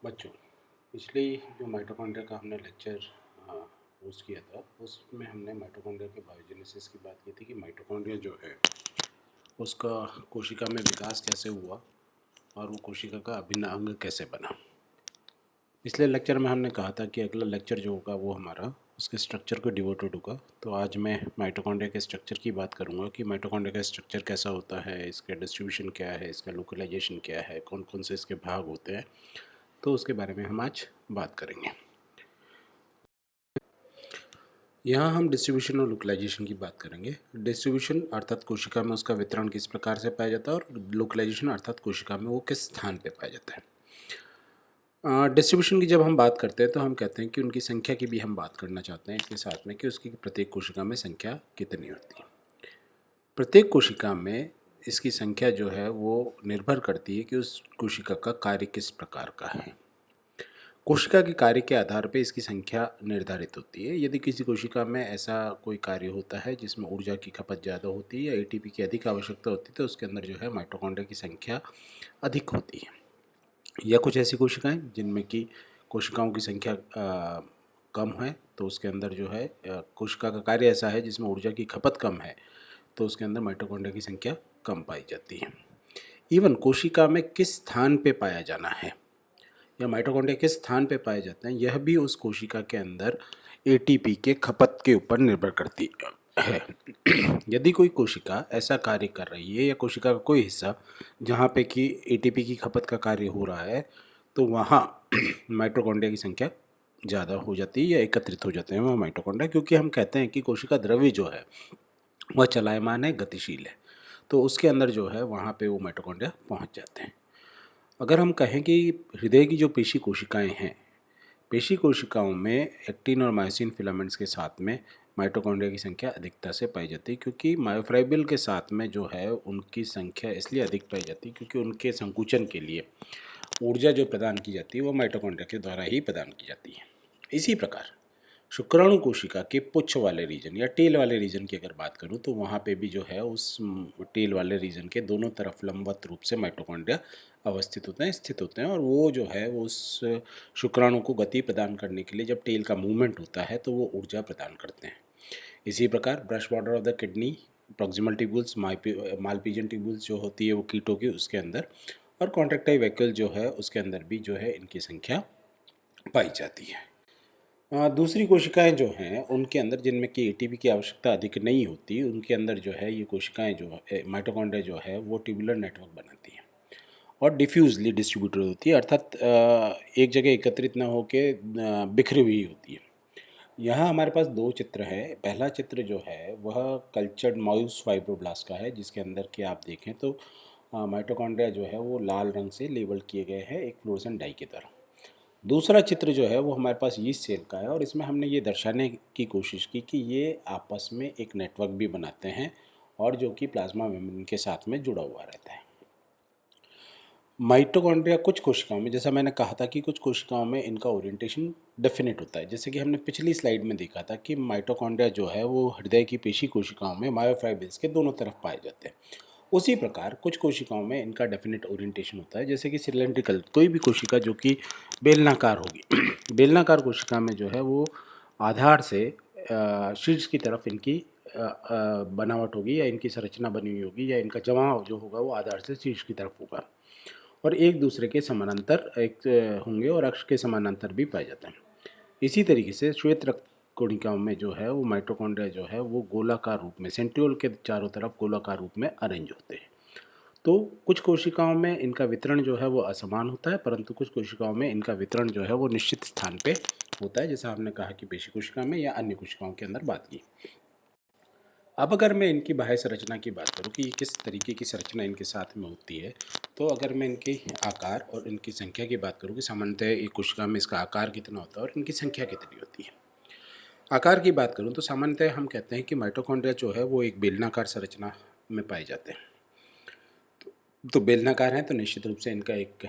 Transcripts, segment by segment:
बच्चों, पिछले जो माइटोकॉन्ड्रिया का हमने लेक्चर होस्ट किया था, उसमें हमने माइटोकॉन्ड्रिया के बायोजेनेसिस की बात की थी कि माइटोकॉन्ड्रिया जो है उसका कोशिका में विकास कैसे हुआ और वो कोशिका का अभिन्न अंग कैसे बना। पिछले लेक्चर में हमने कहा था कि अगला लेक्चर जो होगा वो हमारा उसके स्ट्रक्चर को डिवोटेड होगा। तो आज मैं माइटोकॉन्ड्रिया के स्ट्रक्चर की बात करूंगा कि माइटोकॉन्ड्रिया का स्ट्रक्चर कैसा होता है, इसका डिस्ट्रीब्यूशन क्या है, इसका लोकलाइजेशन क्या है, कौन कौन से इसके भाग होते हैं, तो उसके बारे में हम आज बात करेंगे। यहाँ हम डिस्ट्रीब्यूशन और लोकलाइजेशन की बात करेंगे। डिस्ट्रीब्यूशन अर्थात कोशिका में उसका वितरण किस प्रकार से पाया जाता है, और लोकलाइजेशन अर्थात कोशिका में वो किस स्थान पे पाया जाता है। डिस्ट्रीब्यूशन की जब हम बात करते हैं तो हम कहते हैं कि उनकी संख्या की भी हम बात करना चाहते हैं इसके साथ में कि उसकी प्रत्येक कोशिका में संख्या कितनी होती है। प्रत्येक कोशिका में इसकी संख्या जो है वो निर्भर करती है कि उस कोशिका का कार्य किस प्रकार का है। कोशिका के कार्य के आधार पर इसकी संख्या निर्धारित होती है। यदि किसी कोशिका में ऐसा कोई कार्य होता है जिसमें ऊर्जा की खपत ज़्यादा होती है या एटीपी की अधिक आवश्यकता होती है तो उसके अंदर जो है माइटोकॉन्ड्रिया की संख्या अधिक होती है। या कुछ ऐसी कोशिकाएं जिनमें कि कोशिकाओं की संख्या कम है तो उसके अंदर जो है कोशिका का कार्य ऐसा है जिसमें ऊर्जा की खपत कम है तो उसके अंदर माइटोकॉन्ड्रिया की संख्या कम पाई जाती है। इवन कोशिका में किस स्थान पे पाया जाना है या माइटोकॉन्ड्रिया किस स्थान पे पाए जाते हैं, यह भी उस कोशिका के अंदर एटीपी के खपत के ऊपर निर्भर करती है। यदि कोई कोशिका ऐसा कार्य कर रही है या कोशिका का कोई हिस्सा जहाँ पे कि एटीपी की खपत का कार्य हो रहा है तो वहाँ माइटोकॉन्ड्रिया की संख्या ज़्यादा हो जाती है या एकत्रित हो जाते हैं वह माइटोकॉन्ड्रिया, क्योंकि हम कहते हैं कि कोशिका द्रव्य जो है वह चलायमान है, गतिशील है, तो उसके अंदर जो है वहाँ पे वो माइटोकॉन्ड्रिया पहुँच जाते हैं। अगर हम कहें कि हृदय की जो पेशी कोशिकाएं हैं, पेशी कोशिकाओं में एक्टिन और मायोसिन फिलामेंट्स के साथ में माइटोकॉन्ड्रिया की संख्या अधिकता से पाई जाती है, क्योंकि मायोफाइब्रिल के साथ में जो है उनकी संख्या इसलिए अधिक पाई जाती है क्योंकि उनके संकुचन के लिए ऊर्जा जो प्रदान की जाती है वो माइटोकॉन्ड्रिया के द्वारा ही प्रदान की जाती है। इसी प्रकार शुक्राणु कोशिका के पुच्छ वाले रीजन या टेल वाले रीजन की अगर बात करूं तो वहाँ पे भी जो है उस टेल वाले रीजन के दोनों तरफ लंबवत रूप से माइटोकॉन्ड्रिया अवस्थित होते हैं, स्थित होते हैं, और वो जो है उस शुक्राणु को गति प्रदान करने के लिए जब टेल का मूवमेंट होता है तो वो ऊर्जा प्रदान करते हैं। इसी प्रकार brush border of the kidney, proximal tubules, Malpighian tubules जो होती है वो कीटों की उसके अंदर, और कॉन्ट्रैक्टाइल वैक्यूल जो है उसके अंदर भी जो है इनकी संख्या पाई जाती है। दूसरी कोशिकाएं जो हैं उनके अंदर जिनमें कि एटीपी की आवश्यकता अधिक नहीं होती, उनके अंदर जो है ये कोशिकाएं जो है माइटोकॉन्ड्रिया जो है वो ट्यूबुलर नेटवर्क बनाती हैं और डिफ्यूजली डिस्ट्रीब्यूटेड होती है, अर्थात एक जगह एकत्रित ना होके बिखरी हुई होती है। यहाँ हमारे पास दो चित्र हैं। पहला चित्र जो है वह कल्चर्ड माउस फाइब्रोब्लास्ट का है, जिसके अंदर के आप देखें तो माइटोकॉन्ड्रिया जो है वो लाल रंग से लेबल किए गए हैं एक फ्लोरोसेंट डाई की तरह। दूसरा चित्र जो है वो हमारे पास यीस्ट सेल का है और इसमें हमने ये दर्शाने की कोशिश की कि ये आपस में एक नेटवर्क भी बनाते हैं और जो कि प्लाज्मा मेम्ब्रेन के साथ में जुड़ा हुआ रहता है। माइटोकॉन्ड्रिया कुछ कोशिकाओं में, जैसा मैंने कहा था कि कुछ कोशिकाओं में इनका ओरिएंटेशन डेफिनेट होता है, जैसे कि हमने पिछली स्लाइड में देखा था कि माइटोकॉन्ड्रिया जो है वो हृदय की पेशी कोशिकाओं में मायोफाइब्रिल्स के दोनों तरफ पाए जाते हैं। उसी प्रकार कुछ कोशिकाओं में इनका डेफिनेट ओरिएंटेशन होता है, जैसे कि सिलेंड्रिकल कोई भी कोशिका जो कि बेलनाकार होगी बेलनाकार कोशिका में जो है वो आधार से शीर्ष की तरफ इनकी बनावट होगी या इनकी संरचना बनी हुई होगी या इनका जमाव जो होगा वो आधार से शीर्ष की तरफ होगा और एक दूसरे के समानांतर एक होंगे और अक्ष के समानांतर भी पाए जाते हैं। इसी तरीके से श्वेत रक्त कोशिकाओं में जो है वो माइटोकॉन्ड्रिया जो है वो गोलाकार रूप में सेंट्रियोल के चारों तरफ गोलाकार रूप में अरेंज होते हैं। तो कुछ कोशिकाओं में इनका वितरण जो है वो असमान होता है, परंतु कुछ कोशिकाओं में इनका वितरण जो है वो निश्चित स्थान पे होता है, जैसा हमने कहा कि पेशी कोशिका में या अन्य कोशिकाओं के अंदर बात की। अब अगर मैं इनकी बाह्य संरचना की बात करूं कि किस तरीके की संरचना इनके साथ में होती है, तो अगर मैं इनके आकार और इनकी संख्या की बात करूं कि सामान्यतः एक कोशिका में इसका आकार कितना होता है और इनकी संख्या कितनी होती है। आकार की बात करूं तो सामान्यतः हम कहते हैं कि माइटोकॉन्ड्रिया जो है वो एक बेलनाकार संरचना में पाए जाते हैं। तो बेलनाकार है तो निश्चित रूप से इनका एक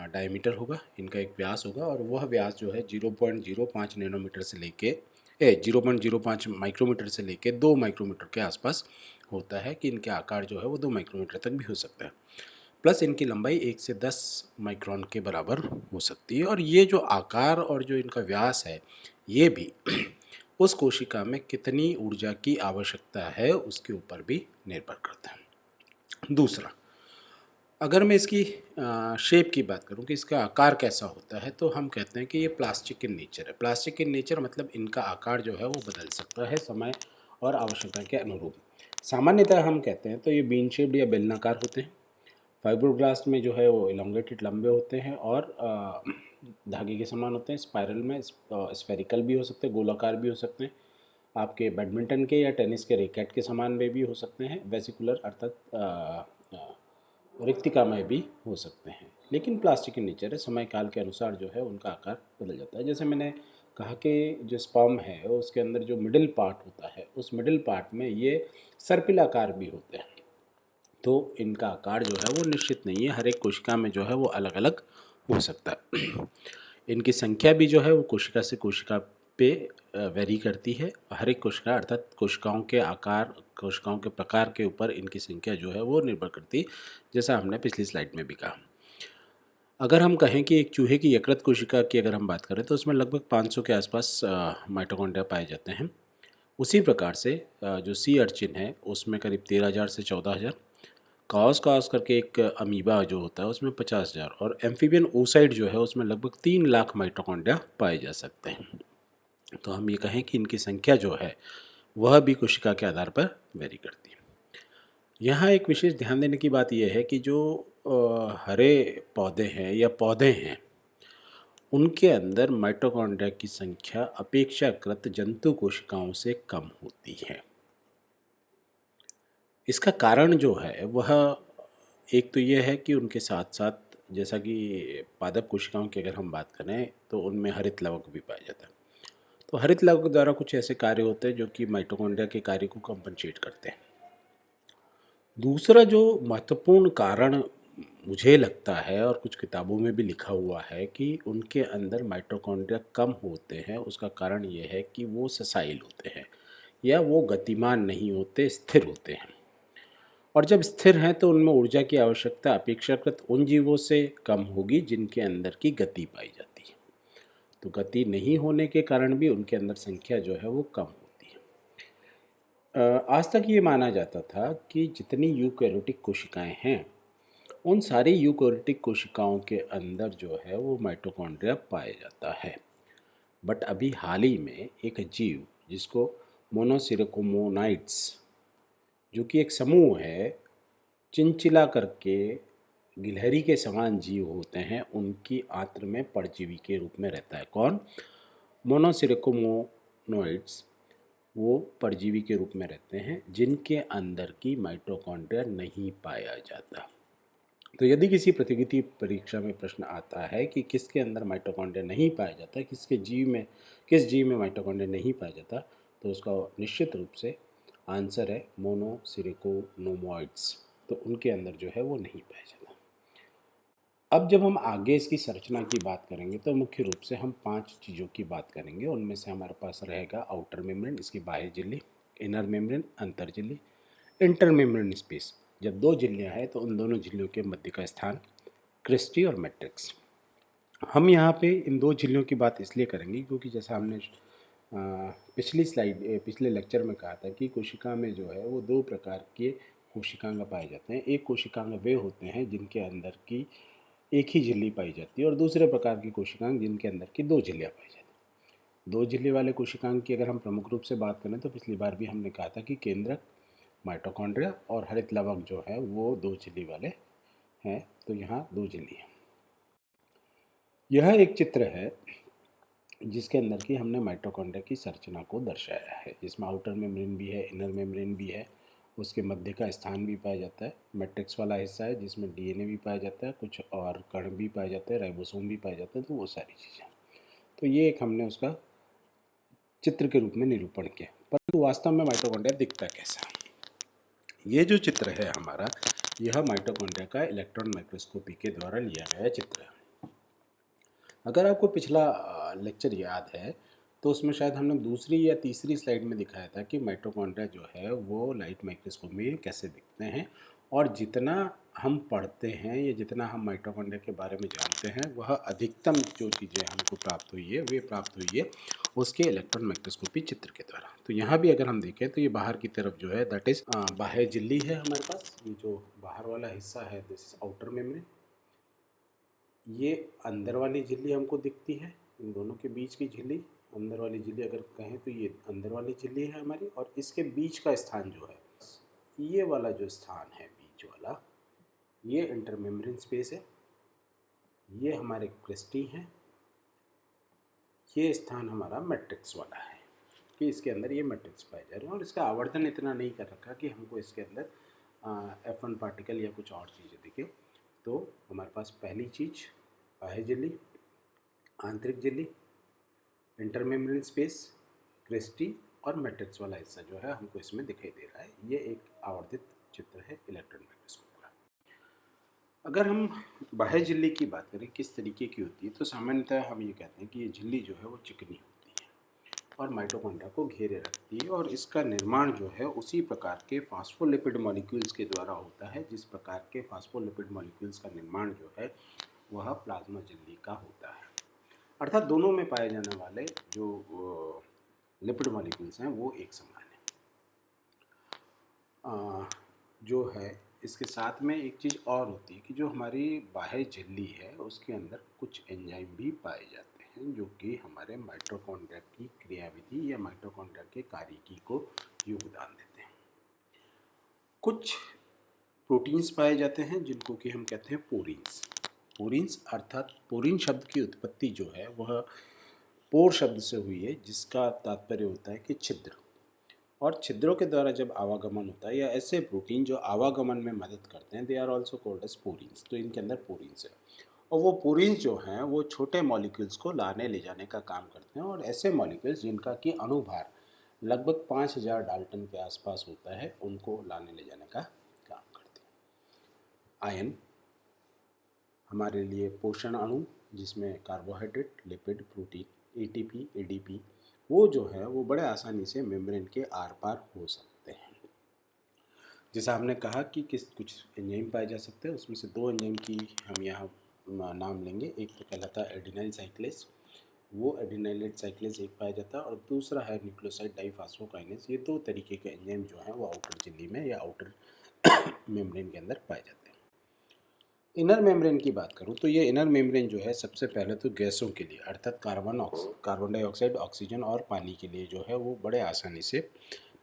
डायमीटर होगा, इनका एक व्यास होगा और वह व्यास जो है 0.05 नैनोमीटर से लेके 0.05 माइक्रोमीटर से लेके 2 माइक्रोमीटर के आसपास होता है कि इनके आकार जो है वो 2 माइक्रोमीटर तक भी हो सकता है। प्लस इनकी लंबाई 1 से 10 माइक्रोन के बराबर हो सकती है। और ये जो आकार और जो इनका व्यास है, ये भी उस कोशिका में कितनी ऊर्जा की आवश्यकता है उसके ऊपर भी निर्भर करता है। दूसरा, अगर मैं इसकी शेप की बात करूं कि इसका आकार कैसा होता है, तो हम कहते हैं कि ये प्लास्टिक इन नेचर है। प्लास्टिक इन नेचर मतलब इनका आकार जो है वो बदल सकता है समय और आवश्यकता के अनुरूप। सामान्यतः हम कहते हैं तो ये बीन शेप्ड या बेलनाकार होते हैं। फाइब्रोब्लास्ट में जो है वो इलोंगेटेड लंबे होते हैं और धागे के समान होते हैं। स्पाइरल में स्फेरिकल भी हो सकते हैं, गोलाकार भी हो सकते हैं। आपके बैडमिंटन के या टेनिस के रैकेट के समान में भी हो सकते हैं। वेसिकुलर अर्थात रिक्तिका में भी हो सकते हैं। लेकिन प्लास्टिक के नेचर है, समय काल के अनुसार जो है उनका आकार बदल जाता है। जैसे मैंने कहा कि जो स्पर्म है उसके अंदर जो मिडिल पार्ट होता है, उस मिडिल पार्ट में ये सर्पिलाकार भी होते हैं। तो इनका आकार जो है वो निश्चित नहीं है, हर एक कोशिका में जो है वो अलग अलग हो सकता है। इनकी संख्या भी जो है वो कोशिका से कोशिका पे वेरी करती है। हर एक कोशिका अर्थात कोशिकाओं के आकार, कोशिकाओं के प्रकार के ऊपर इनकी संख्या जो है वो निर्भर करती है, जैसा हमने पिछली स्लाइड में भी कहा। अगर हम कहें कि एक चूहे की यकृत कोशिका की अगर हम बात करें तो उसमें लगभग 500 के आसपास माइटोकॉन्ड्रिया पाए जाते हैं। उसी प्रकार से जो सी अर्चिन है उसमें करीब 13,000 से 14,000, काओस काओस करके एक अमीबा जो होता है उसमें 50,000 और एम्फीबियन oocyte जो है उसमें लगभग 3 लाख माइटोकॉन्ड्रिया पाए जा सकते हैं। तो हम ये कहें कि इनकी संख्या जो है वह भी कोशिका के आधार पर वेरी करती है। यहाँ एक विशेष ध्यान देने की बात यह है कि जो हरे पौधे हैं या पौधे हैं, उनके अंदर माइटोकॉन्ड्रिया की संख्या अपेक्षाकृत जंतु कोशिकाओं से कम होती है। इसका कारण जो है वह एक तो यह है कि उनके साथ साथ जैसा कि पादप कोशिकाओं की अगर हम बात करें तो उनमें हरित लवक भी पाया जाता है। तो हरित लवक द्वारा कुछ ऐसे कार्य होते हैं जो कि माइटोकॉन्ड्रिया के कार्य को कंपनसेट करते हैं। दूसरा जो महत्वपूर्ण कारण मुझे लगता है और कुछ किताबों में भी लिखा हुआ है कि उनके अंदर माइटोकॉन्ड्रिया कम होते हैं, उसका कारण ये है कि वो ससाइल होते हैं या वो गतिमान नहीं होते, स्थिर होते हैं। और जब स्थिर हैं तो उनमें ऊर्जा की आवश्यकता अपेक्षाकृत उन जीवों से कम होगी जिनके अंदर की गति पाई जाती है। तो गति नहीं होने के कारण भी उनके अंदर संख्या जो है वो कम होती है। आज तक ये माना जाता था कि जितनी यूकैरियोटिक कोशिकाएं हैं उन सारी यूकैरियोटिक कोशिकाओं के अंदर जो है वो माइटोकॉन्ड्रिया पाया जाता है। बट अभी हाल ही में एक जीव जिसको मोनोसिरेकोमोनाइड्स, जो कि एक समूह है, चिंचिला करके गिलहरी के समान जीव होते हैं, उनकी आंत्र में परजीवी के रूप में रहता है। कौन? मोनोसिरेकोमोनोइड्स। वो परजीवी के रूप में रहते हैं जिनके अंदर की माइटोकॉन्ड्रिया नहीं पाया जाता। तो यदि किसी प्रतियोगिता परीक्षा में प्रश्न आता है कि किसके अंदर माइटोकॉन्ड्रिया नहीं पाया जाता, किस जीव में माइटोकॉन्ड्रिया नहीं पाया जाता, तो उसका निश्चित रूप से आंसर है मोनोसिरेकोनोमॉइड्स। तो उनके अंदर जो है वो नहीं पाया जाता। अब जब हम आगे इसकी संरचना की बात करेंगे तो मुख्य रूप से हम 5 चीज़ों की बात करेंगे। उनमें से हमारे पास रहेगा आउटर मेम्ब्रेन, इसकी बाह्य झिल्ली, इनर मेम्ब्रेन, अंतर झिल्ली, इंटर मेम्ब्रेन स्पेस। जब 2 झिल्लियाँ हैं तो उन दोनों झिल्लियों के मध्य का स्थान क्रिस्टी और मैट्रिक्स। हम यहाँ पे इन 2 झिल्लियों की बात इसलिए करेंगे क्योंकि जैसा हमने पिछले लेक्चर में कहा था कि कोशिका में जो है वो 2 प्रकार के कोशिकांग पाए जाते हैं। एक कोशिकांग वे होते हैं जिनके अंदर की एक ही झिल्ली पाई जाती है और दूसरे प्रकार की कोशिकांग जिनके अंदर की 2 झिल्लियाँ पाई जाती हैं। 2 झिल्ली वाले कोशिकांग की अगर हम प्रमुख रूप से बात करें तो पिछली बार भी हमने कहा था कि केंद्रक माइटोकॉन्ड्रिया और हरित लवक जो है वो 2 झिल्ली वाले हैं। तो यहाँ 2 झिल्ली है। यह एक चित्र है जिसके अंदर की हमने माइटोकॉन्ड्रिया की संरचना को दर्शाया है, जिसमें आउटर मेम्ब्रेन भी है, इनर मेम्ब्रेन भी है, उसके मध्य का स्थान भी पाया जाता है, मैट्रिक्स वाला हिस्सा है जिसमें डीएनए भी पाया जाता है, कुछ और कण भी पाए जाते हैं, राइबोसोम भी पाए जाते हैं। तो वो सारी चीज़ें, तो ये एक हमने उसका चित्र के रूप में निरूपण किया। परंतु वास्तव में माइटोकॉन्ड्रिया दिखता कैसा? ये जो चित्र है हमारा, यह माइटोकॉन्ड्रिया का इलेक्ट्रॉन माइक्रोस्कोपी के द्वारा लिया गया चित्र है। अगर आपको पिछला लेक्चर याद है तो उसमें शायद हमने दूसरी या तीसरी स्लाइड में दिखाया था कि माइटोकॉन्ड्रिया जो है वो लाइट माइक्रोस्कोप में कैसे दिखते हैं और जितना हम पढ़ते हैं या जितना हम माइटोकॉन्ड्रिया के बारे में जानते हैं, वह अधिकतम जो चीज़ें हमको प्राप्त हुई है वे प्राप्त हुई है उसके इलेक्ट्रॉन माइक्रोस्कोपी चित्र के द्वारा। तो यहाँ भी अगर हम देखें तो ये बाहर की तरफ जो है दैट इज़ बाह्य झिल्ली है हमारे पास। ये जो बाहर वाला हिस्सा है दिस इज आउटर मेम्ब्रेन। ये अंदर वाली झिल्ली हमको दिखती है, इन दोनों के बीच की झिल्ली, अंदर वाली झिल्ली अगर कहें तो ये अंदर वाली झिल्ली है हमारी। और इसके बीच का स्थान जो है, ये वाला जो स्थान है बीच वाला, ये इंटरमेम्ब्रेन स्पेस है। ये हमारे क्रिस्टी हैं। ये स्थान हमारा मैट्रिक्स वाला है कि इसके अंदर ये मैट्रिक्स पाए जा रहे हैं। और इसका आवर्धन इतना नहीं कर रखा कि हमको इसके अंदर F1 पार्टिकल या कुछ और चीज़ें दिखे। तो हमारे पास पहली चीज़ बाह्य झिल्ली, आंतरिक झिल्ली, इंटरमेम्ब्रेन स्पेस, क्रिस्टी और मैट्रिक्स वाला हिस्सा जो है हमको इसमें दिखाई दे रहा है। ये एक आवर्धित चित्र है इलेक्ट्रॉन माइक्रोस्कोप का। अगर हम बाह्य झिल्ली की बात करें किस तरीके की होती है, तो सामान्यतः हम ये कहते हैं कि ये झिल्ली जो है वो चिकनी होती है और माइटोकॉन्ड्रिया को घेरे रखती है। और इसका निर्माण जो है उसी प्रकार के फास्फोलिपिड मॉलिक्यूल्स के द्वारा होता है जिस प्रकार के फास्फोलिपिड मॉलिक्यूल्स का निर्माण जो है वह प्लाज्मा झिल्ली का होता है। अर्थात दोनों में पाए जाने वाले जो लिपिड मॉलिक्यूल्स हैं वो एक समान है। जो है इसके साथ में एक चीज़ और होती है कि जो हमारी बाह्य झिल्ली है उसके अंदर कुछ एंजाइम भी पाए जाते हैं जो कि हमारे माइटोकॉन्ड्रिया की क्रियाविधि या माइटोकॉन्ड्रिया के कार्यकी को योगदान देते हैं। कुछ प्रोटीन्स पाए जाते हैं जिनको कि हम कहते हैं पोरीन्स। पोरीन्स अर्थात पोरीन शब्द की उत्पत्ति जो है वह पोर शब्द से हुई है जिसका तात्पर्य होता है कि छिद्र। और छिद्रों के द्वारा जब आवागमन होता है या ऐसे प्रोटीन जो आवागमन में मदद करते हैं, they are also called as porins. तो इनके अंदर पोरीन्स है और वो पोरीन्स जो हैं वो छोटे मॉलिक्यूल्स को लाने ले जाने का काम करते हैं। और ऐसे मॉलिक्यूल्स जिनका कि अणुभार लगभग 5000 डाल्टन के आसपास होता है उनको लाने ले जाने का काम करते हैं। आयन हमारे लिए पोषण अणु जिसमें carbohydrate, lipid, protein, ATP, ADP, वो जो है वो बड़े आसानी से मेम्ब्रेन के आर पार हो सकते हैं। जैसा हमने कहा कि किस कुछ एंजाइम पाए जा सकते हैं, उसमें से दो एंजाइम की हम यहाँ नाम लेंगे। एक तो कहलाता है एडिनाइल साइक्लेज, वो एडिनाइलेट साइक्लेज एक पाया जाता है, और दूसरा है न्यूक्लियोसाइड डाइफॉस्फोकाइनेज। ये दो तरीके के एंजाइम जो हैं वो आउटर झिल्ली में या आउटर मेम्ब्रेन के अंदर पाए जाते हैं। इनर मेम्ब्रेन की बात करूं तो ये इनर मेम्ब्रेन जो है सबसे पहले तो गैसों के लिए अर्थात कार्बन डाइऑक्साइड, ऑक्सीजन और पानी के लिए जो है वो बड़े आसानी से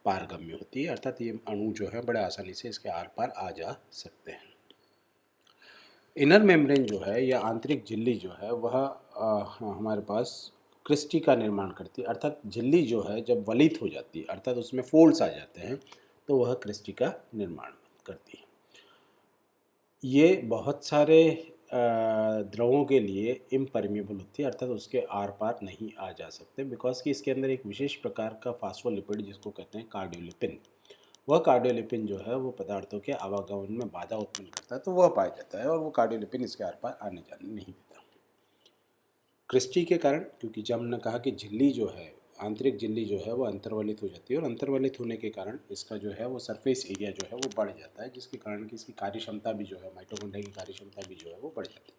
पारगम्य होती है। अर्थात ये अणु जो है बड़े आसानी से इसके आर पार आ जा सकते हैं। इनर मेम्ब्रेन जो है या आंतरिक झिल्ली जो है वह हमारे पास क्रिस्टी का निर्माण करती है। अर्थात झिल्ली जो है जब वलित हो जाती है अर्थात उसमें फोल्ड्स आ जाते हैं तो वह क्रिस्टी का निर्माण करती है। ये बहुत सारे द्रवों के लिए इम्परमिएबल होती है अर्थात उसके आर पार नहीं आ जा सकते, बिकॉज कि इसके अंदर एक विशेष प्रकार का फास्फोलिपिड जिसको कहते हैं कार्डियोलिपिन, वह कार्डियोलिपिन जो है वो पदार्थों के आवागमन में बाधा उत्पन्न करता है, तो वह पाया जाता है और वो कार्डियोलिपिन इसके आर पार आने जाने नहीं देता। क्रिस्टी के कारण, क्योंकि जब हमने कहा कि झिल्ली जो है आंतरिक झिल्ली जो है वो अंतर्वलित हो जाती है और अंतर्वलित होने के कारण इसका जो है वो सरफेस एरिया जो है वो बढ़ जाता है, जिसके कारण कि इसकी कार्यक्षमता भी जो है माइटोकॉन्ड्रिया की कार्यक्षमता भी जो है वो बढ़ जाती है।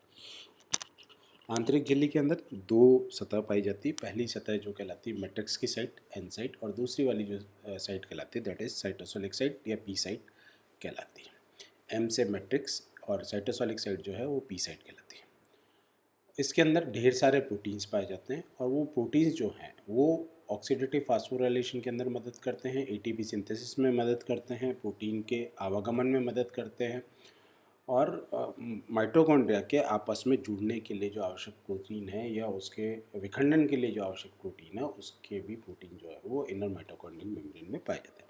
आंतरिक झिल्ली के अंदर दो सतह पाई जाती है। पहली सतह जो कहलाती है मैट्रिक्स की साइट, एन साइट, और दूसरी वाली जो साइट कहलाती है दैट इज साइटोसोलिक साइट या पी साइट कहलाती है। एम से मैट्रिक्स और साइटोसोलिक साइट जो है वो पी साइट कहलाती है। इसके अंदर ढेर सारे प्रोटीन्स पाए जाते हैं और वो प्रोटीन्स जो हैं वो ऑक्सीडेटिव फास्फोराइलेशन के अंदर मदद करते हैं, एटीपी सिंथेसिस में मदद करते हैं, प्रोटीन के आवागमन में मदद करते हैं और माइटोकॉन्ड्रिया के आपस में जुड़ने के लिए जो आवश्यक प्रोटीन है या उसके विखंडन के लिए जो आवश्यक प्रोटीन है उसके भी प्रोटीन जो है वो इनर माइटोकॉन्ड्रियल मेम्ब्रेन में पाए जाते हैं।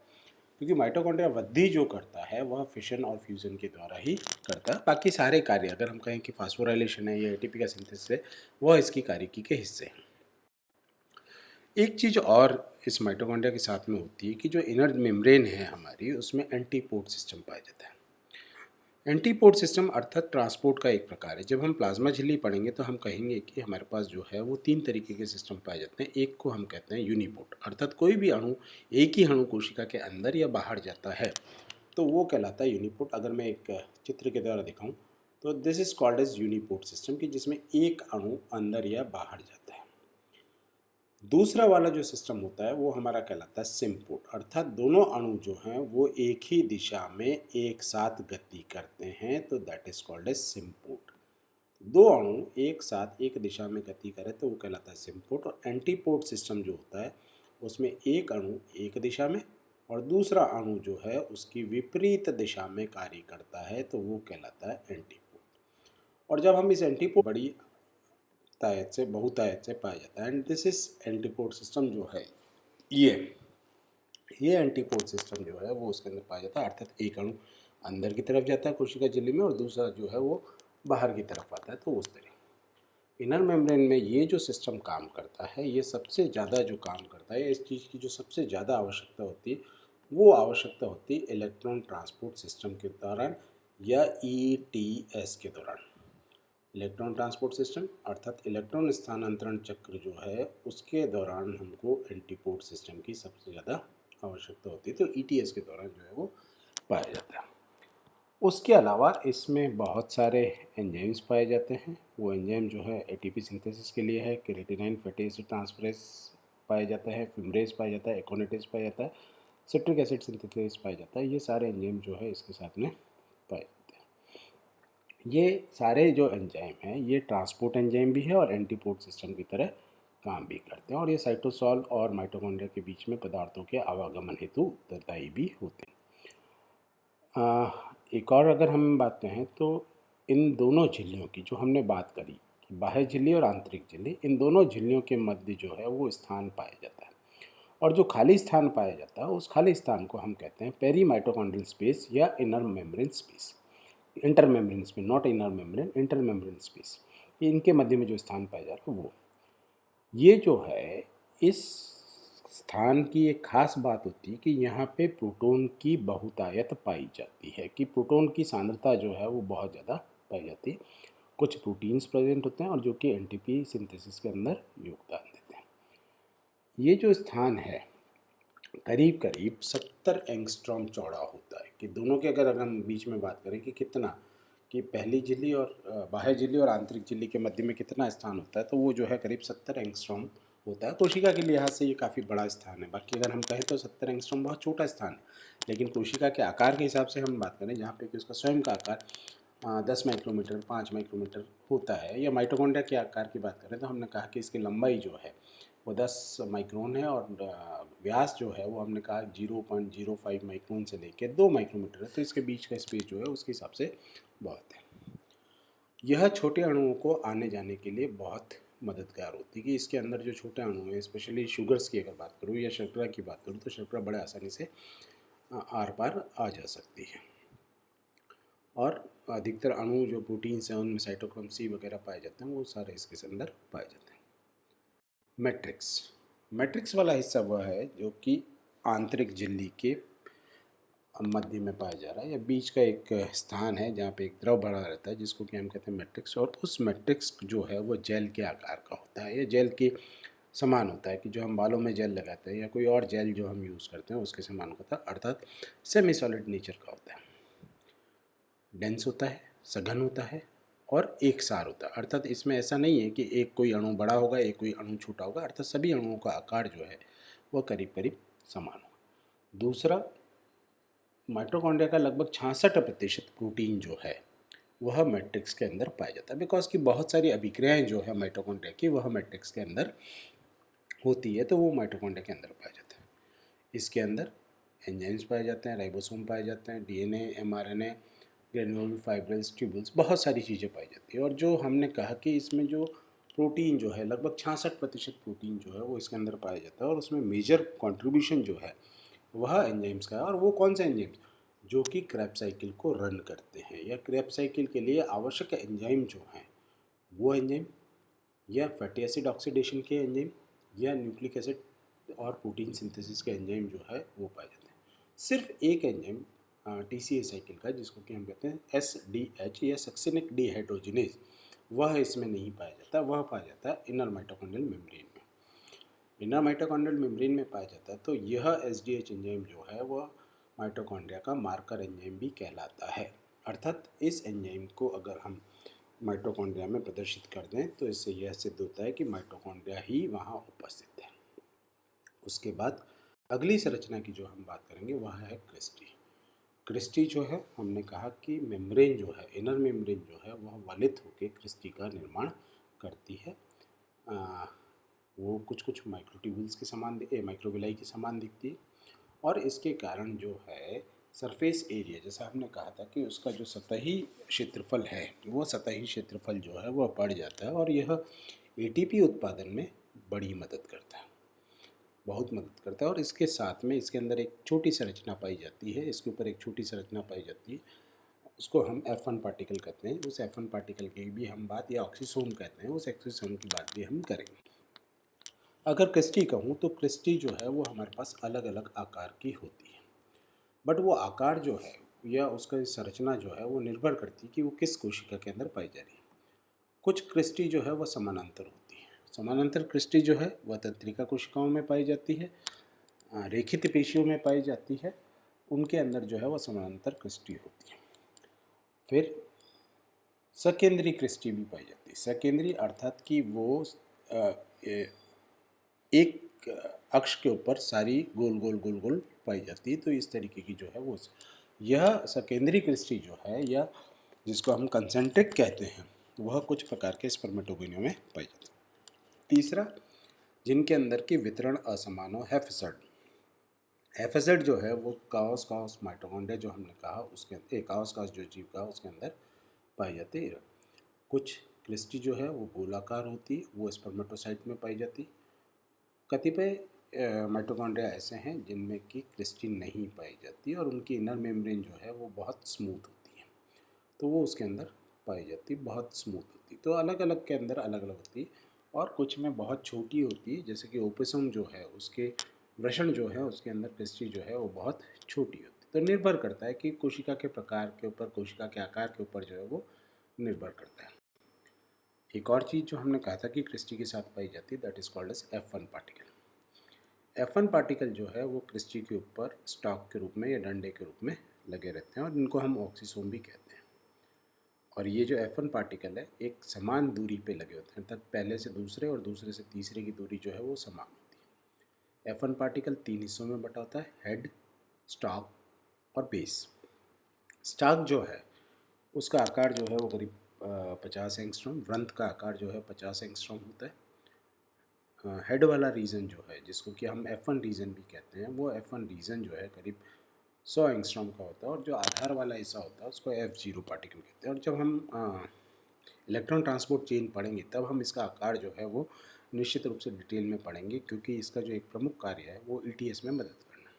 क्योंकि माइटोकॉन्ड्रिया वृद्धि जो करता है वह फिशन और फ्यूजन के द्वारा ही करता है। बाकी सारे कार्य अगर हम कहें कि फास्फोराइलेशन है या एटीपी का सिंथेसिस है वह इसकी कार्यकी के हिस्से हैं। एक चीज़ और इस माइटोकॉन्ड्रिया के साथ में होती है कि जो इनर मेम्ब्रेन है हमारी उसमें एंटीपोड सिस्टम पाया जाता है। एंटीपोड सिस्टम अर्थात ट्रांसपोर्ट का एक प्रकार है। जब हम प्लाज्मा झिल्ली पढ़ेंगे तो हम कहेंगे कि हमारे पास जो है वो तीन तरीके के सिस्टम पाए जाते हैं। एक को हम कहते हैं यूनिपोड, अर्थात कोई भी अणु एक ही अणु कोशिका के अंदर या बाहर जाता है तो वो कहलाता है यूनिपोर्ट। अगर मैं एक चित्र के द्वारा दिखाऊं तो this is called as uniport system, कि जिसमें एक अणु अंदर या बाहर जाता है। दूसरा वाला जो सिस्टम होता है वो हमारा कहलाता है सिम्पोर्ट, अर्थात दोनों अणु जो हैं वो एक ही दिशा में एक साथ गति करते हैं, तो that is called as symport. दो अणु एक साथ एक दिशा में गति करें तो वो कहलाता है सिम्पोर्ट। और एंटीपोर्ट सिस्टम जो होता है उसमें एक अणु एक दिशा में और दूसरा अणु जो है उसकी विपरीत दिशा में कार्य करता है, तो वो कहलाता है एंटीपोर्ट। और जब हम इस एंटीपोर्ट बड़ी तायत से बहुतायत से पाया जाता है, and this is antiport system जो है ये एंटीपोर्ट सिस्टम जो है वो उसके अंदर पाया जाता है, अर्थात एक अणु अंदर की तरफ जाता है कोशिका झिल्ली में और दूसरा जो है वो बाहर की तरफ आता है। तो उस तरह इनर मेम्ब्रेन में ये जो सिस्टम काम करता है, ये सबसे ज़्यादा जो काम करता है, इस चीज़ की जो सबसे ज़्यादा आवश्यकता होती है वो आवश्यकता होती है इलेक्ट्रॉन ट्रांसपोर्ट सिस्टम के दौरान या ETS के दौरान। इलेक्ट्रॉन ट्रांसपोर्ट सिस्टम अर्थात इलेक्ट्रॉन स्थानांतरण चक्र जो है उसके दौरान हमको एंटीपोर्ट सिस्टम की सबसे ज़्यादा आवश्यकता होती है, तो ETS के दौरान जो है वो पाया जाता है। उसके अलावा इसमें बहुत सारे एंजाइम्स पाए जाते हैं। वो एंजाइम जो है ATP सिंथेसिस के लिए है, केरेटिनाइन फैटी एसिड ट्रांसफरेज पाया जाता है, फिमरेज पाया जाता है, एकोनेटेज पाया जाता है, सिट्रिक एसिड सिंथेसिस पाया जाता है। ये सारे एंजाइम जो है इसके साथ में पाए जाते हैं। ये सारे जो एंजाइम हैं ये ट्रांसपोर्ट एंजाइम भी है और एंटीपोर्ट सिस्टम की तरह काम भी करते हैं, और ये साइटोसॉल और माइटोकॉन्ड्रिया के बीच में पदार्थों के आवागमन हेतु उत्तरदायी भी होते हैं। एक और अगर हम बात करें तो इन दोनों झिल्लियों की जो हमने बात करी कि बाह्य झिल्ली और आंतरिक झिल्ली, इन दोनों झिल्लियों के मध्य जो है वो स्थान पाया जाता है, और जो खाली स्थान पाया जाता है उस खाली स्थान को हम कहते हैं पेरी माइटोकॉन्ड्रियल स्पेस या inner membrane space. Inter membrane space, not inner membrane, inter membrane space, इनके मध्य में जो स्थान पाया जा रहा है वो ये जो है इस स्थान की एक खास बात होती है कि यहाँ पे प्रोटॉन की बहुतायत पाई जाती है, कि प्रोटॉन की सांद्रता जो है वो बहुत ज़्यादा पाई जाती है। कुछ प्रोटीन्स प्रेजेंट होते हैं और जो कि एटीपी सिंथेसिस के अंदर योगदान देते हैं। ये जो स्थान है करीब करीब 70 एंगस्ट्रॉम चौड़ा होता है, कि दोनों के अगर हम बीच में बात करें कि कितना, कि पहली झिल्ली और बाह्य झिल्ली और आंतरिक झिल्ली के मध्य में कितना स्थान होता है, तो वो जो है करीब 70 एंगस्ट्रॉम होता है। कोशिका के लिहाज से ये काफ़ी बड़ा स्थान है। बाकी अगर हम कहें तो 70 एंगस्ट्रॉम बहुत छोटा स्थान है, लेकिन कोशिका के आकार के हिसाब से हम बात करें जहाँ पे कि उसका स्वयं का आकार 10 माइक्रोमीटर 5 माइक्रोमीटर होता है, या माइटोकॉन्ड्रिया के आकार की बात करें तो हमने कहा कि इसकी लंबाई जो है वो 10 माइक्रोन है और व्यास जो है वो हमने कहा 0.05 माइक्रोन से लेकर 2 माइक्रोमीटर है, तो इसके बीच का स्पेस जो है उसके हिसाब से बहुत है। यह छोटे अणुओं को आने जाने के लिए बहुत मददगार होती है, कि इसके अंदर जो छोटे अणु हैं, स्पेशली शुगर्स की अगर बात करूँ या शर्करा की बात करूँ तो शर्करा बड़े आसानी से आर पार आ जा सकती है। और अधिकतर अणु जो प्रोटीन्स हैं उनमें साइटोक्रोम C वगैरह पाए जाते हैं, वो सारे इसके अंदर पाए जाते हैं। मैट्रिक्स वाला हिस्सा वह है जो कि आंतरिक झिल्ली के मध्य में पाया जा रहा है, या बीच का एक स्थान है जहाँ पे एक द्रव बड़ा रहता है जिसको कि हम कहते हैं मैट्रिक्स। और उस मैट्रिक्स जो है वो जेल के आकार का होता है, या जेल के समान होता है, कि जो हम बालों में जेल लगाते हैं या कोई और जेल जो हम यूज़ करते हैं उसके समान होता है, अर्थात सेमी सॉलिड नेचर का होता है, डेंस होता है, सघन होता है और एक सार होता है। अर्थात इसमें ऐसा नहीं है कि एक कोई अणु बड़ा होगा एक कोई अणु छोटा होगा, अर्थात सभी अणुओं का आकार जो है वह करीब करीब समान होगा। दूसरा, माइटोकॉन्ड्रिया का लगभग 66% प्रोटीन जो है वह मैट्रिक्स के अंदर पाया जाता है, बिकॉज की बहुत सारी अभिक्रियाएं जो है माइटोकॉन्ड्रिया की वह मैट्रिक्स के अंदर होती है, तो वो माइटोकॉन्ड्रिया के अंदर पाया जाता है। इसके अंदर एंजाइम्स पाए जाते हैं, राइबोसोम पाए जाते हैं, DNA, mRNA, granule, fibrils, tubules, बहुत सारी चीज़ें पाई जाती है। और जो हमने कहा कि इसमें जो प्रोटीन जो है लगभग 66% प्रोटीन जो है वो इसके अंदर पाया जाता है, और उसमें मेजर कंट्रीब्यूशन जो है वह एंजाइम्स का है। और वो कौन से एंजाइम्स जो कि क्रेब्स साइकिल को रन करते हैं, या क्रेब्स साइकिल के लिए आवश्यक एंजाइम जो हैं वो एंजाइम, या फैटी एसिड ऑक्सीडेशन के एंजाइम, या न्यूक्लिक एसिड और प्रोटीन सिंथेसिस के एंजाइम जो है वो पाए जाते हैं। सिर्फ एक एंजाइम TCA साइकिल का, जिसको कि हम कहते हैं SDH या सक्सिनिक डिहाइड्रोजिनेज, वह इसमें नहीं पाया जाता, वह पाया जाता है इनर माइटोकॉन्ड्रियल मेम्ब्रेन में। इनर माइटोकॉन्ड्रियल मेम्ब्रेन में पाया जाता है, तो यह SDH एंजाइम जो है वह माइटोकॉन्ड्रिया का मार्कर एंजाइम भी कहलाता है। अर्थात इस एंजाइम को अगर हम माइटोकॉन्ड्रिया में प्रदर्शित कर दें तो इससे यह सिद्ध होता है कि माइटोकॉन्ड्रिया ही वहाँ उपस्थित है। उसके बाद अगली संरचना की जो हम बात करेंगे वह है क्रिस्टी। क्रिस्टी जो है, हमने कहा कि मेम्ब्रेन जो है, इनर मेम्ब्रेन जो है वह वलित होकर क्रिस्टी का निर्माण करती है। वो कुछ कुछ माइक्रोट्यूब्यूल्स के समान, माइक्रोविलाई के समान दिखती है और इसके कारण जो है सरफेस एरिया, जैसा हमने कहा था कि उसका जो सतही क्षेत्रफल है वो सतही क्षेत्रफल जो है वह बढ़ जाता है और यह एटीपी उत्पादन में बड़ी मदद करता है, बहुत मदद करता है। और इसके साथ में इसके अंदर एक छोटी संरचना पाई जाती है, इसके ऊपर एक छोटी संरचना पाई जाती है, उसको हम F1 पार्टिकल कहते हैं। उस F1 पार्टिकल की भी हम बात, या ऑक्सीसोम कहते हैं, उस ऑक्सीसोम की बात भी हम करेंगे। अगर क्रिस्टी कहूँ तो क्रिस्टी जो है वो हमारे पास अलग अलग आकार की होती है, बट वो आकार जो है या उसका संरचना जो है वो निर्भर करती है कि वो किस कोशिका के अंदर पाई जा रही है। कुछ क्रिस्टी जो है वह समानांतर होती है। समानांतर क्रिस्टी जो है वह तंत्रिका कोशिकाओं में पाई जाती है, रेखित पेशियों में पाई जाती है, उनके अंदर जो है वह समानांतर क्रिस्टी होती है। फिर सकेंद्री क्रिस्टी भी पाई जाती है। सकेंद्री अर्थात कि वो एक अक्ष के ऊपर सारी गोल गोल गोल गोल पाई जाती है। तो इस तरीके की जो है वो यह सकेंद्री क्रिस्टी जो है, या जिसको हम कंसेंट्रिक कहते हैं, वह कुछ प्रकार के स्पर्मेटोगोनियों में पाई जाती है। तीसरा, जिनके अंदर की वितरण असमान हो, हैफेसड। हैफेसड जो है वो काओस काओस माइटोकॉन्ड्रिया जो हमने कहा उसके अंदर, काओस काओस जो जीव का उसके अंदर पाई जाती है। कुछ क्रिस्टी जो है वो गोलाकार होती है, वो स्पर्मेटोसाइट में पाई जाती। कतिपय माइटोकॉन्ड्रिया ऐसे हैं जिनमें कि क्रिस्टी नहीं पाई जाती और उनकी इनर मेम्ब्रेन जो है वो बहुत स्मूथ होती है, तो वो उसके अंदर पाई जाती, बहुत स्मूथ होती। तो अलग अलग के अंदर अलग अलग होती है। और कुछ में बहुत छोटी होती है, जैसे कि ओपिसम जो है उसके वृषण जो है उसके अंदर क्रिस्टी जो है वो बहुत छोटी होती है। तो निर्भर करता है कि कोशिका के प्रकार के ऊपर, कोशिका के आकार के ऊपर जो है वो निर्भर करता है। एक और चीज़ जो हमने कहा था कि क्रिस्टी के साथ पाई जाती है, that is called as F1 particle. F1 particle जो है वो क्रिस्टी के ऊपर स्टॉक के रूप में या डंडे के रूप में लगे रहते हैं और इनको हम ऑक्सीसोम भी कहते हैं। और ये जो F1 पार्टिकल है एक समान दूरी पे लगे होते हैं, अर्थात पहले से दूसरे और दूसरे से तीसरे की दूरी जो है वो समान होती है। F1 पार्टिकल 3 हिस्सों में बटा होता है, हेड, स्टॉक और बेस। स्टॉक जो है उसका आकार जो है वो करीब 50 एंगस्ट्रॉम, वृंत का आकार जो है 50 एंगस्ट्रॉम होता है। हेड वाला रीजन जो है जिसको कि हम F1 रीजन भी कहते हैं, वो F1 रीजन जो है करीब 100 एंगस्ट्रॉम का होता है और जो आधार वाला हिस्सा होता है उसको F0 पार्टिकल कहते हैं। और जब हम इलेक्ट्रॉन ट्रांसपोर्ट चेन पढ़ेंगे तब हम इसका आकार जो है वो निश्चित रूप से डिटेल में पढ़ेंगे, क्योंकि इसका जो एक प्रमुख कार्य है वो ETS में मदद करना।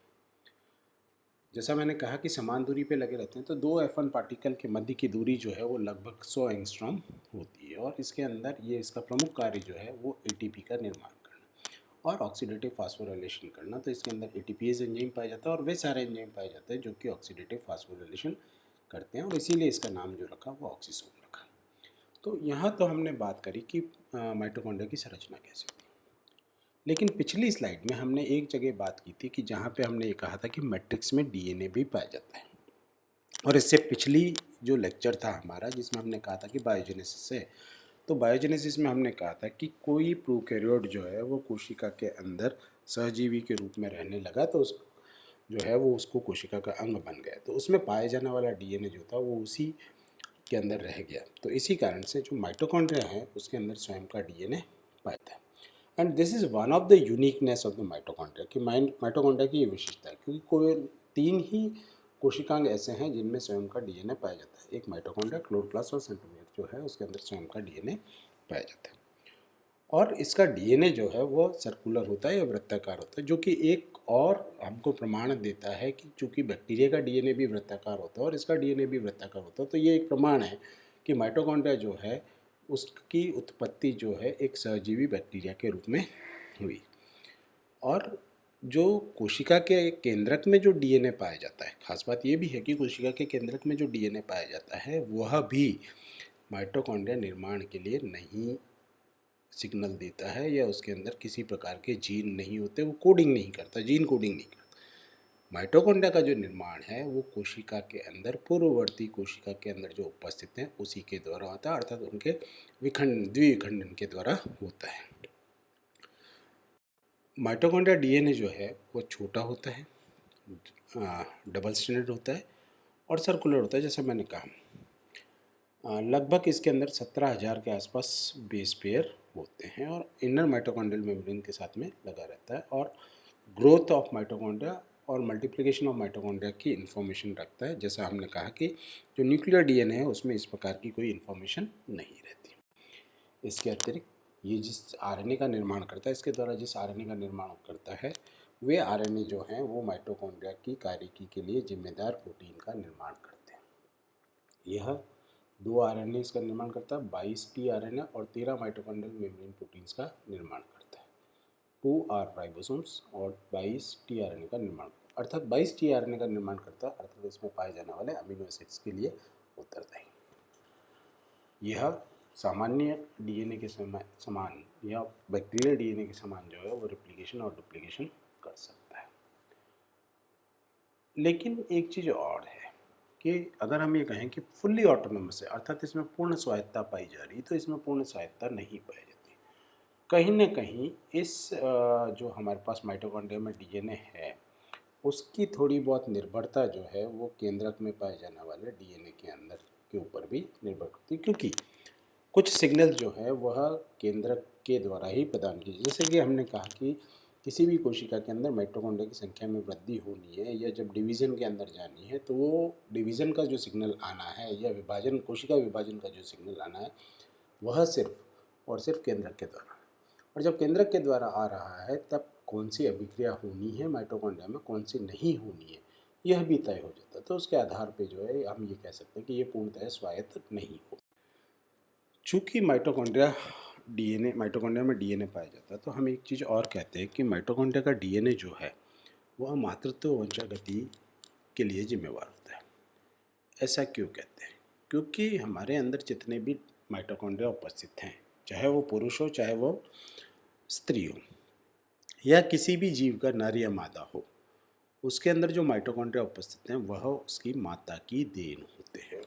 जैसा मैंने कहा कि समान दूरी पे लगे रहते हैं, तो दो F1 पार्टिकल के मध्य की दूरी जो है वो लगभग 100 एंगस्ट्रॉम होती है और इसके अंदर ये इसका प्रमुख कार्य जो है वो ATP का निर्माण करना और ऑक्सीडेटिव फास्फोराइलेशन करना। तो इसके अंदर ATPase एंजाइम पाया जाता है और वे सारे एंजाइम पाए जाते हैं जो कि ऑक्सीडेटिव फास्फोराइलेशन करते हैं और इसीलिए इसका नाम जो रखा वो ऑक्सीसोम रखा। तो यहाँ तो हमने बात करी कि माइटोकॉन्ड्रिया की संरचना कैसे होती है, लेकिन पिछली स्लाइड में हमने एक जगह बात की थी कि जहाँ पे हमने ये कहा था कि मैट्रिक्स में DNA भी पाया जाता है। और इससे पिछली जो लेक्चर था हमारा जिसमें हमने कहा था कि बायोजेनेसिस है, तो बायोजेनेसिस में हमने कहा था कि कोई प्रोकैरियोट जो है वो कोशिका के अंदर सहजीवी के रूप में रहने लगा, तो उस जो है वो उसको कोशिका का अंग बन गया, तो उसमें पाया जाने वाला DNA जो था वो उसी के अंदर रह गया। तो इसी कारण से जो माइटोकॉन्ड्रिया है उसके अंदर स्वयं का DNA पाया है। And this is one of the uniqueness of the mitochondria, कि माइटोकॉन्ड्रिया की ये विशेषता है, क्योंकि कोई 3 ही कोशिकांग ऐसे हैं जिनमें स्वयं का DNA पाया जाता है। एक माइटोकॉन्ड्रिया, क्लोरोप्लास्ट और सेंट्रोमियर जो है उसके अंदर स्वयं का DNA पाया जाता है। और इसका DNA जो है वो सर्कुलर होता है या वृत्ताकार होता है, जो कि एक और हमको प्रमाण देता है कि चूँकि बैक्टीरिया का DNA भी वृत्ताकार होता है और इसका DNA भी वृत्ताकार होता है, तो ये एक प्रमाण है कि माइटोकॉन्ड्रिया जो है उसकी उत्पत्ति जो है एक सहजीवी बैक्टीरिया के रूप में हुई। और जो कोशिका के केंद्रक में जो DNA पाया जाता है, खास बात ये भी है कि कोशिका के केंद्रक में जो DNA पाया जाता है वह भी माइटोकॉन्ड्रिया निर्माण के लिए नहीं सिग्नल देता है, या उसके अंदर किसी प्रकार के जीन नहीं होते, वो कोडिंग नहीं करता, जीन कोडिंग नहीं करता। माइटोकॉन्ड्रिया का जो निर्माण है वो कोशिका के अंदर, पूर्ववर्ती कोशिका के अंदर जो उपस्थित हैं उसी के द्वारा होता है, अर्थात उनके द्विविखंडन के द्वारा होता है। माइटोकॉन्ड्रिया डीएनए जो है वो छोटा होता है, डबल स्ट्रैंडेड होता है और सर्कुलर होता है, जैसे मैंने कहा। लगभग इसके अंदर 17,000 के आसपास बेस पेयर होते हैं और इनर माइटोकॉन्ड्रियल मेम्ब्रेन के साथ में लगा रहता है और ग्रोथ ऑफ माइटोकॉन्ड्रिया और मल्टीप्लिकेशन ऑफ माइटोकॉन्ड्रिया की इन्फॉर्मेशन रखता है। जैसा हमने कहा कि जो न्यूक्लियर डीएनए है उसमें इस प्रकार की कोई इन्फॉर्मेशन नहीं रहती। इसके अतिरिक्त ये जिस आरएनए का निर्माण करता है, इसके द्वारा जिस आरएनए का निर्माण करता है वे आरएनए जो हैं वो माइटोकॉन्ड्रिया की कार्यकी के लिए जिम्मेदार प्रोटीन का निर्माण करते हैं। यह 2 आरएनए इसका निर्माण करता है, 22 टी आरएनए और 13 माइटोकॉन्ड्रियल मेम्ब्रेन प्रोटीन्स का निर्माण करता है। 2 आर राइबोसोम्स और 22 टी आरएनए का निर्माण, अर्थात 22 टी आरएनए का निर्माण करता है, अर्थात इसमें पाए जाने वाले अमीनो एसिड्स के लिए उत्तरदायी। यह सामान्य डीएनए के समान या बैक्टीरियल डीएनए के समान जो है वो रेप्लिकेशन और डुप्लीकेशन कर सकता है। लेकिन एक चीज़ और है कि अगर हम ये कहें कि फुल्ली ऑटोनोमस है, अर्थात इसमें पूर्ण स्वायत्ता पाई जा रही, तो इसमें पूर्ण स्वायत्ता नहीं पाई जाती। कहीं न कहीं इस जो हमारे पास माइटोकॉन्ड्रिया में डीएनए है उसकी थोड़ी बहुत निर्भरता जो है वो केंद्रक में पाए जाने वाले डीएनए के अंदर के ऊपर भी निर्भर करती है, क्योंकि कुछ सिग्नल जो है वह केंद्रक के द्वारा ही प्रदान की, जैसे कि हमने कहा कि किसी भी कोशिका के अंदर माइटोकॉन्ड्रिया की संख्या में वृद्धि होनी है या जब डिवीज़न के अंदर जानी है तो वो डिवीज़न का जो सिग्नल आना है या विभाजन, कोशिका विभाजन का जो सिग्नल आना है वह सिर्फ और सिर्फ केंद्रक के द्वारा, और जब केंद्रक के द्वारा आ रहा है तब कौन सी अभिक्रिया होनी है माइटोकॉन्ड्रिया में, कौन सी नहीं होनी है, यह भी तय हो जाता है। तो उसके आधार पे जो है हम ये कह सकते हैं कि ये पूर्णतः स्वायत्त नहीं हो। चूँकि माइटोकॉन्ड्रिया में डीएनए पाया जाता है तो हम एक चीज़ और कहते हैं कि माइटोकॉन्ड्रिया का डीएनए जो है वह मातृत्व वंशागति के लिए जिम्मेवार होता है। ऐसा क्यों कहते हैं? क्योंकि हमारे अंदर जितने भी माइटोकॉन्ड्रिया उपस्थित हैं, चाहे वो पुरुष हो चाहे वो स्त्री हो या किसी भी जीव का नर या मादा हो, उसके अंदर जो माइटोकॉन्ड्रिया उपस्थित हैं वह उसकी माता की देन होते हैं।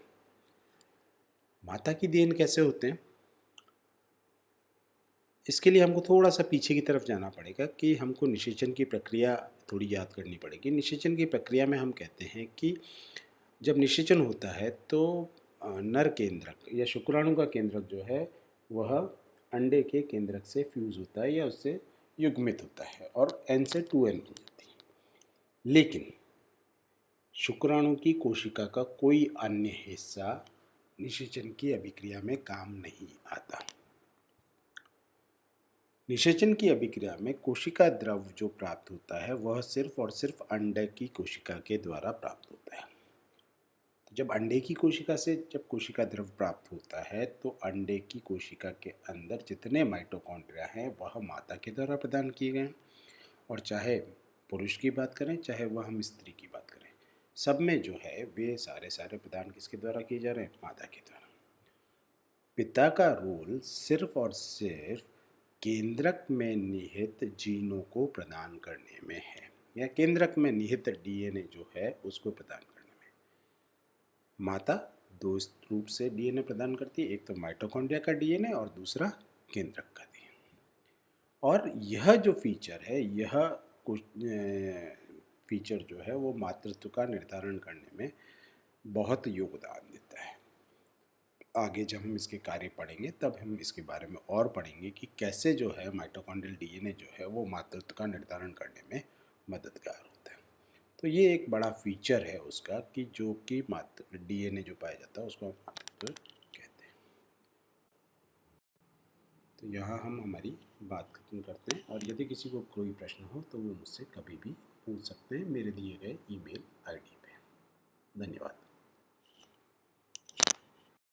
माता की देन कैसे होते हैं? इसके लिए हमको थोड़ा सा पीछे की तरफ जाना पड़ेगा कि हमको निषेचन की प्रक्रिया थोड़ी याद करनी पड़ेगी। निषेचन की प्रक्रिया में हम कहते हैं कि जब निषेचन होता है तो नर केंद्रक या शुक्राणु का केंद्रक जो है वह अंडे के केंद्रक से फ्यूज़ होता है या उससे युग्मित होता है और N से 2N हो जाती है। लेकिन शुक्राणु की कोशिका का कोई अन्य हिस्सा निषेचन की अभिक्रिया में काम नहीं आता। निषेचन की अभिक्रिया में कोशिका द्रव जो प्राप्त होता है वह सिर्फ और सिर्फ अंडे की कोशिका के द्वारा प्राप्त होता है। तो जब अंडे की कोशिका से जब कोशिका द्रव प्राप्त होता है तो अंडे की कोशिका के अंदर जितने माइटोकॉन्ड्रिया हैं वह माता के द्वारा प्रदान किए गए हैं, और चाहे पुरुष की बात करें चाहे वह हम स्त्री की बात करें, सब में जो है वे सारे प्रदान किसके द्वारा किए जा रहे हैं? माता के द्वारा। पिता का रोल सिर्फ और सिर्फ केंद्रक में निहित जीनों को प्रदान करने में है, या केंद्रक में निहित डीएनए जो है उसको प्रदान करने में। माता दो रूप से डीएनए प्रदान करती है, एक तो माइटोकॉन्ड्रिया का डीएनए और दूसरा केंद्रक का डीएनए। और यह जो फीचर है, यह कुछ फीचर जो है वो मातृत्व का निर्धारण करने में बहुत योगदान देता है। आगे जब हम इसके कार्य पढ़ेंगे तब हम इसके बारे में और पढ़ेंगे कि कैसे जो है माइटोकॉन्ड्रियल डीएनए जो है वो मातृत्व का निर्धारण करने में मददगार होता है। तो ये एक बड़ा फीचर है उसका कि जो कि मातृ डीएनए जो पाया जाता है उसको हम मातृत्व कहते हैं। तो यहाँ हम हमारी बात खत्म करते हैं, और यदि किसी को कोई प्रश्न हो तो वो मुझसे कभी भी पूछ सकते हैं मेरे दिए गए ईमेल आईडी पे। धन्यवाद।